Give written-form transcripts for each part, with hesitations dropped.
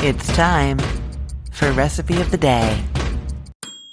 It's time for Recipe of the Day.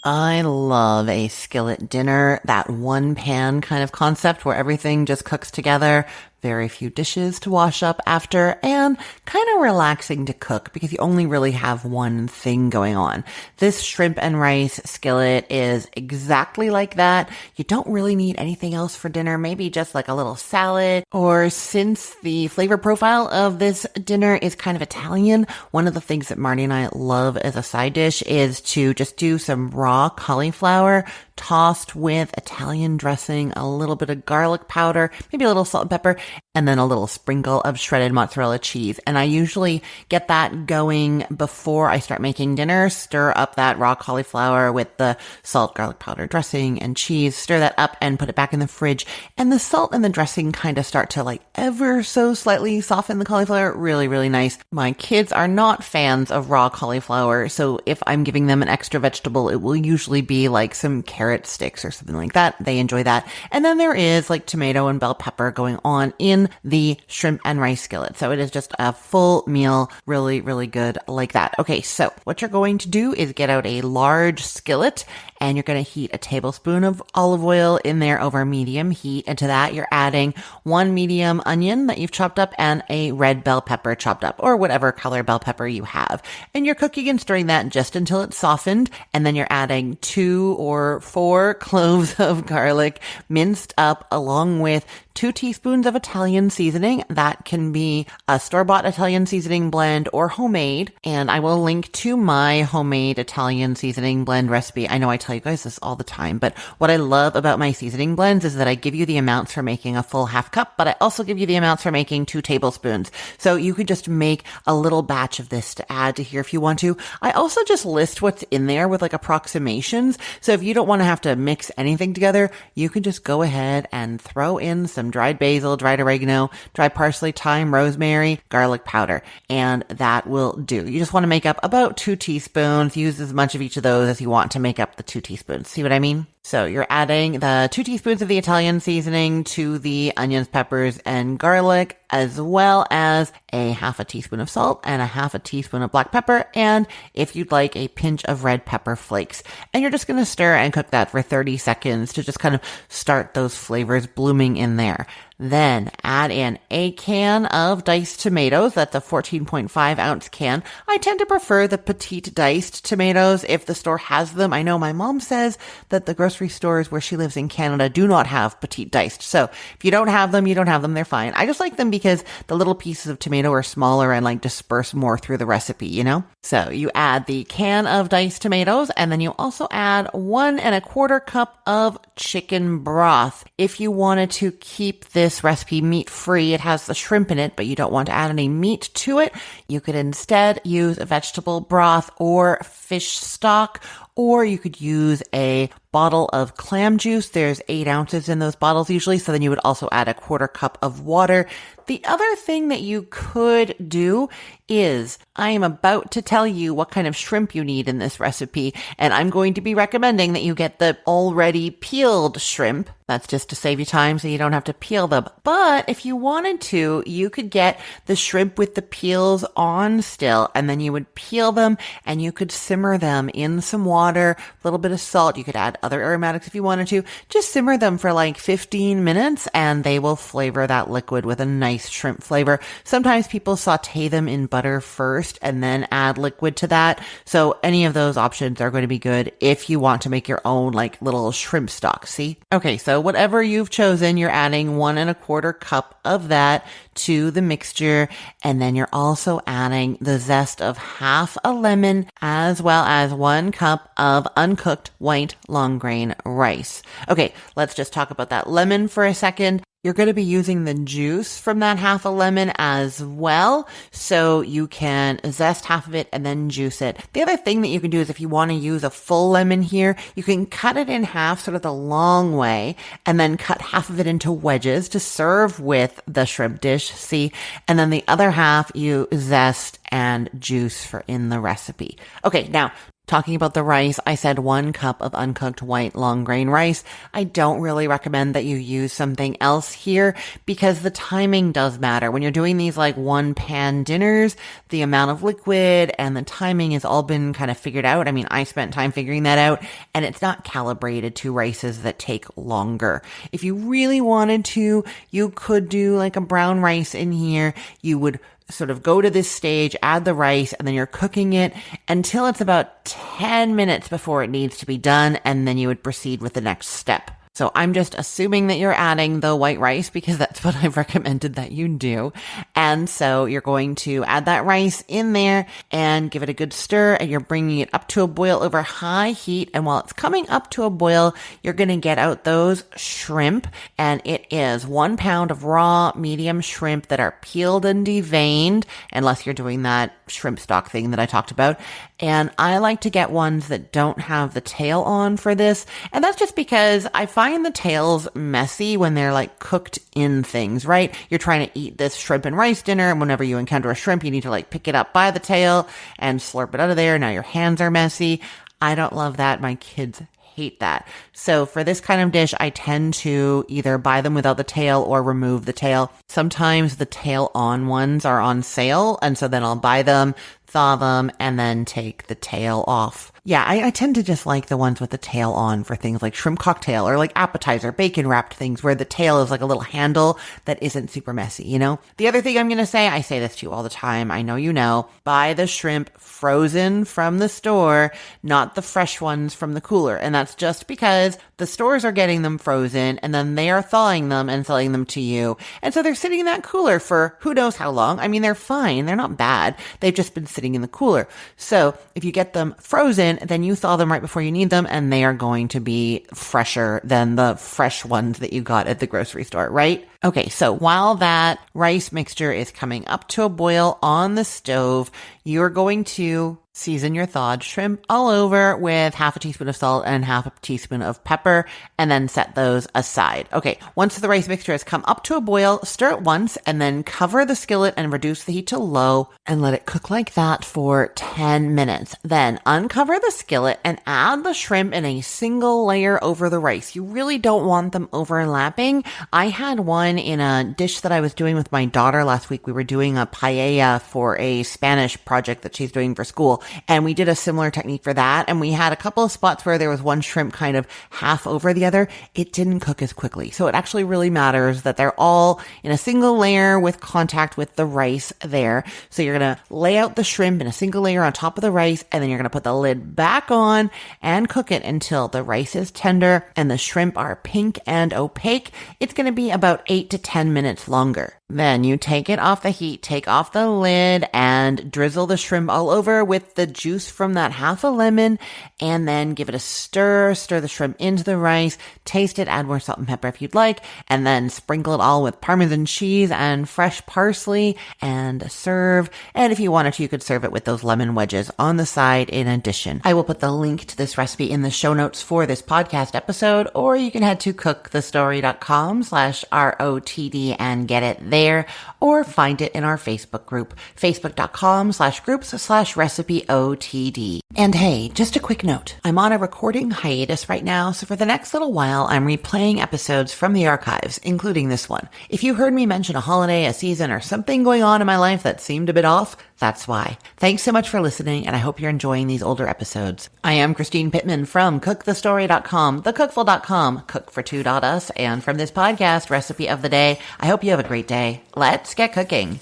I love a skillet dinner, that one pan kind of concept where everything just cooks together. Very few dishes to wash up after, and kind of relaxing to cook because you only really have one thing going on. This shrimp and rice skillet is exactly like that. You don't really need anything else for dinner, maybe just like a little salad. Or since the flavor profile of this dinner is kind of Italian, one of the things that Marty and I love as a side dish is to just do some raw cauliflower tossed with Italian dressing, a little bit of garlic powder, maybe a little salt and pepper, and then a little sprinkle of shredded mozzarella cheese. And I usually get that going before I start making dinner, stir up that raw cauliflower with the salt, garlic powder, dressing, and cheese, stir that up and put it back in the fridge. And the salt and the dressing kind of start to like ever so slightly soften the cauliflower. Really, really nice. My kids are not fans of raw cauliflower, so if I'm giving them an extra vegetable, it will usually be like some carrot sticks or something like that. They enjoy that. And then there is like tomato and bell pepper going on in the shrimp and rice skillet. So it is just a full meal. Really, really good like that. Okay, so what you're going to do is get out a large skillet and you're going to heat a tablespoon of olive oil in there over medium heat. And to that, you're adding one medium onion that you've chopped up and a red bell pepper chopped up, or whatever color bell pepper you have. And you're cooking and stirring that just until it's softened. And then you're adding 2 or 4 cloves of garlic minced up, along with 2 teaspoons of Italian seasoning. That can be a store-bought Italian seasoning blend or homemade. And I will link to my homemade Italian seasoning blend recipe. I know I tell you guys this all the time, but what I love about my seasoning blends is that I give you the amounts for making a full half cup, but I also give you the amounts for making 2 tablespoons. So you could just make a little batch of this to add to here if you want to. I also just list what's in there with like approximations. So if you don't want to have to mix anything together, you can just go ahead and throw in some dried basil, dried oregano, dried parsley, thyme, rosemary, garlic powder, and that will do. You just want to make up about 2 teaspoons. Use as much of each of those as you want to make up the 2 teaspoons. See what I mean? So you're adding the 2 teaspoons of the Italian seasoning to the onions, peppers, and garlic, as well as a half a teaspoon of salt and a half a teaspoon of black pepper, and if you'd like, a pinch of red pepper flakes. And you're just going to stir and cook that for 30 seconds to just kind of start those flavors blooming in there. Then add in a can of diced tomatoes. That's a 14.5 ounce can. I tend to prefer the petite diced tomatoes if the store has them. I know my mom says that the grocery stores where she lives in Canada do not have petite diced. So if you don't have them, you don't have them. They're fine. I just like them because the little pieces of tomato are smaller and like disperse more through the recipe, you know? So you add the can of diced tomatoes, and then you also add 1 1/4 cup of chicken broth. If you wanted to keep this recipe meat-free, it has the shrimp in it, but you don't want to add any meat to it, you could instead use a vegetable broth or fish stock, or you could use a bottle of clam juice. There's 8 ounces in those bottles usually, so then you would also add a 1/4 cup of water. The other thing that you could do is, I am about to tell you what kind of shrimp you need in this recipe, and I'm going to be recommending that you get the already peeled shrimp. That's just to save you time so you don't have to peel them. But if you wanted to, you could get the shrimp with the peels on still, and then you would peel them and you could simmer them in some water, a little bit of salt. You could add other aromatics if you wanted to. Just simmer them for like 15 minutes and they will flavor that liquid with a nice shrimp flavor. Sometimes people saute them in butter first and then add liquid to that. So any of those options are going to be good if you want to make your own like little shrimp stock. See? Okay, so whatever you've chosen, you're adding 1 1/4 cup of that to the mixture. And then you're also adding the zest of half a lemon, as well as 1 cup of uncooked white long grain rice. Okay, let's just talk about that lemon for a second. You're going to be using the juice from that half a lemon as well, so you can zest half of it and then juice it. The other thing that you can do is if you want to use a full lemon here, you can cut it in half sort of the long way and then cut half of it into wedges to serve with the shrimp dish, see? And then the other half you zest and juice for in the recipe. Okay, now Talking about the rice, I said 1 cup of uncooked white long grain rice. I don't really recommend that you use something else here because the timing does matter. When you're doing these like one pan dinners, the amount of liquid and the timing has all been kind of figured out. I mean, I spent time figuring that out, and it's not calibrated to rices that take longer. If you really wanted to, you could do like a brown rice in here. You would sort of go to this stage, add the rice, and then you're cooking it until it's about 10 minutes before it needs to be done, and then you would proceed with the next step. So I'm just assuming that you're adding the white rice because that's what I've recommended that you do. And so you're going to add that rice in there and give it a good stir, and you're bringing it up to a boil over high heat. And while it's coming up to a boil, you're going to get out those shrimp, and it is 1 pound of raw medium shrimp that are peeled and deveined, unless you're doing that shrimp stock thing that I talked about. And I like to get ones that don't have the tail on for this. And that's just because I find the tails messy when they're like cooked in things, right? You're trying to eat this shrimp and rice dinner, and whenever you encounter a shrimp, you need to like pick it up by the tail and slurp it out of there. Now your hands are messy. I don't love that. My kids hate that. So for this kind of dish, I tend to either buy them without the tail or remove the tail. Sometimes the tail on ones are on sale, and so then I'll buy them, thaw them, and then take the tail off. Yeah, I tend to just like the ones with the tail on for things like shrimp cocktail or like appetizer, bacon wrapped things where the tail is like a little handle that isn't super messy, you know? The other thing I'm going to say, I say this to you all the time, I know you know, buy the shrimp frozen from the store, not the fresh ones from the cooler. And that's just because the stores are getting them frozen and then they are thawing them and selling them to you. And so they're sitting in that cooler for who knows how long. I mean, they're fine. They're not bad. They've just been sitting in the cooler. So if you get them frozen, then you thaw them right before you need them, and they are going to be fresher than the fresh ones that you got at the grocery store, right? Okay, so while that rice mixture is coming up to a boil on the stove, you're going to season your thawed shrimp all over with half a teaspoon of salt and half a teaspoon of pepper, and then set those aside. Okay, once the rice mixture has come up to a boil, stir it once, and then cover the skillet and reduce the heat to low and let it cook like that for 10 minutes. Then uncover the skillet and add the shrimp in a single layer over the rice. You really don't want them overlapping. I had one in a dish that I was doing with my daughter last week. We were doing a paella for a Spanish project that she's doing for school, and we did a similar technique for that, and we had a couple of spots where there was one shrimp kind of half over the other. It didn't cook as quickly, so it actually really matters that they're all in a single layer with contact with the rice there. So you're going to lay out the shrimp in a single layer on top of the rice, and then you're going to put the lid back on and cook it until the rice is tender and the shrimp are pink and opaque. It's going to be about 8 to 10 minutes longer. Then you take it off the heat, take off the lid, and drizzle the shrimp all over with the juice from that half a lemon, and then give it a stir the shrimp into the rice, taste it, add more salt and pepper if you'd like, and then sprinkle it all with Parmesan cheese and fresh parsley, and serve. And if you wanted to, you could serve it with those lemon wedges on the side in addition. I will put the link to this recipe in the show notes for this podcast episode, or you can head to cookthestory.com/ROTD and get it there, or find it in our Facebook group, facebook.com/groups/recipeotd. And hey, just a quick note. I'm on a recording hiatus right now, so for the next little while, I'm replaying episodes from the archives, including this one. If you heard me mention a holiday, a season, or something going on in my life that seemed a bit off, that's why. Thanks so much for listening, and I hope you're enjoying these older episodes. I am Christine Pittman from cookthestory.com, thecookful.com, cookfor2.us, and from this podcast, Recipe of the Day. I hope you have a great day. Let's get cooking.